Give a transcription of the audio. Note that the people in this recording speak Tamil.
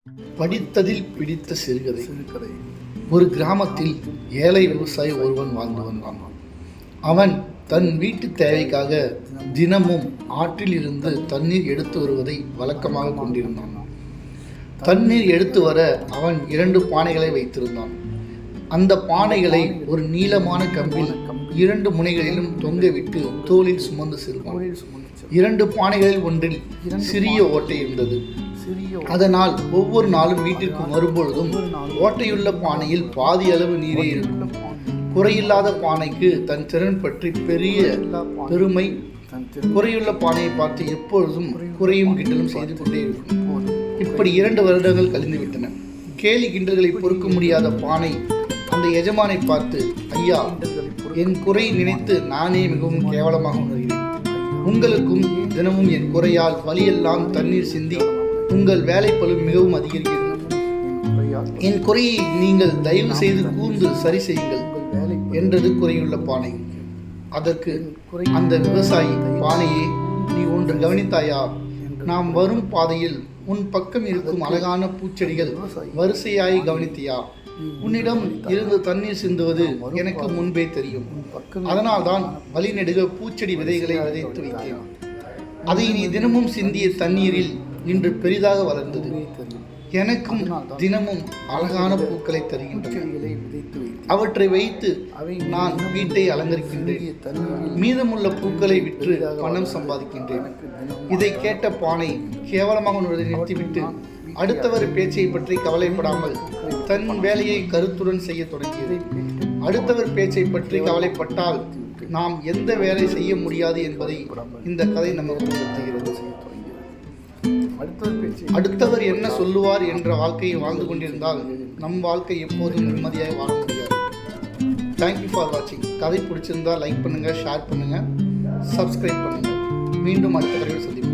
படித்ததில் பிடித்த சிறுகதை. ஒரு கிராமத்தில் ஏழை விவசாயி ஒருவன் வாழ்ந்து வந்தான். அவன் தன் வீட்டு தேவைக்காக தினமும் ஆற்றில் இருந்து தண்ணீர் எடுத்து வருவதை வழக்கமாக கொண்டிருந்தான். தண்ணீர் எடுத்து வர அவன் 2 பானைகளை வைத்திருந்தான். அந்த பானைகளை ஒரு நீளமான கம்பில் 2 முனைகளிலும் தொங்கவிட்டு தோளில் சுமந்து செல்வான். 2 பானைகளில் ஒன்றில் சிறிய ஓட்டை இருந்தது. அதனால் ஒவ்வொரு நாளும் வீட்டிற்கு வரும்பொழுதும் ஓட்டையுள்ள பானையில் பாதி அளவு நீரே இருக்கும். குறையில்லாத பானைக்கு தன் திறன் பற்றி பெரிய பெருமை. குறையுள்ள பானையை பார்த்து எப்பொழுதும் குறையும் கிண்டலும் செய்து கொண்டே இருக்கும். இப்படி 2 வருடங்கள் கழிந்துவிட்டன. கேலி கிண்டல்களை பொறுக்க முடியாத பானை அந்த எஜமானை பார்த்து, ஐயா, என் குறை நினைத்து நானே மிகவும் கேவலமாக உணர்கிறேன். உங்களுக்கும் தினமும் என் குறையால் வழியெல்லாம் தண்ணீர் சிந்தி உங்கள் வேலைப்பளு மிகவும் அதிகரிக்கிறது. என் குறையை நீங்கள் தயவு செய்து கூர்ந்து சரி செய்யுங்கள் என்றது குறையுள்ள பானை. அதற்கு அந்த விவசாயி, பானையே, நீ ஒன்று கவனித்தாயா? நாம் வரும் பாதையில் உன் பக்கம் இருக்கும் அழகான பூச்செடிகள் வரிசையாய் கவனித்தியா? உன்னிடம் இருந்து தண்ணீர் சிந்துவது எனக்கு முன்பே தெரியும். அதனால்தான் வழிநெடுக பூச்செடி விதைகளை விதைத்து வைத்தேன். அதை நீ தினமும் சிந்திய தண்ணீரில் இன்று பெரிதாக வளர்ந்தது. எனக்கும் தினமும் அழகான பூக்களை தருகின்றன. அவற்றை வைத்து நான் வீட்டை அலங்கரிக்கின்றேன். மீதமுள்ள பூக்களை விற்று பணம் சம்பாதிக்கின்றேன். இதை கேட்ட பானை கேவலமாக உணர்வதை நிறுத்திவிட்டு அடுத்தவர் பேச்சை பற்றி கவலைப்படாமல் தன் வேலையை கருத்துடன் செய்ய தொடங்கியது. அடுத்தவர் பேச்சை பற்றி கவலைப்பட்டால் நாம் எந்த வேலை செய்ய முடியாது என்பதை இந்த கதை நமக்கு உணர்த்துகிறது. அடுத்தவர் என்ன சொல்லுவார் என்ற வாழ்க்கையை வாழ்ந்து கொண்டிருந்தால் நம் வாழ்க்கை எப்போதும் நிம்மதியாக வாழ முடியாது. தேங்க்யூ ஃபார் வாட்சிங். கதை பிடிச்சிருந்தால் லைக் பண்ணுங்கள், ஷேர் பண்ணுங்கள், சப்ஸ்கிரைப் பண்ணுங்கள். மீண்டும் அடுத்த கதையில் சந்திப்போம்.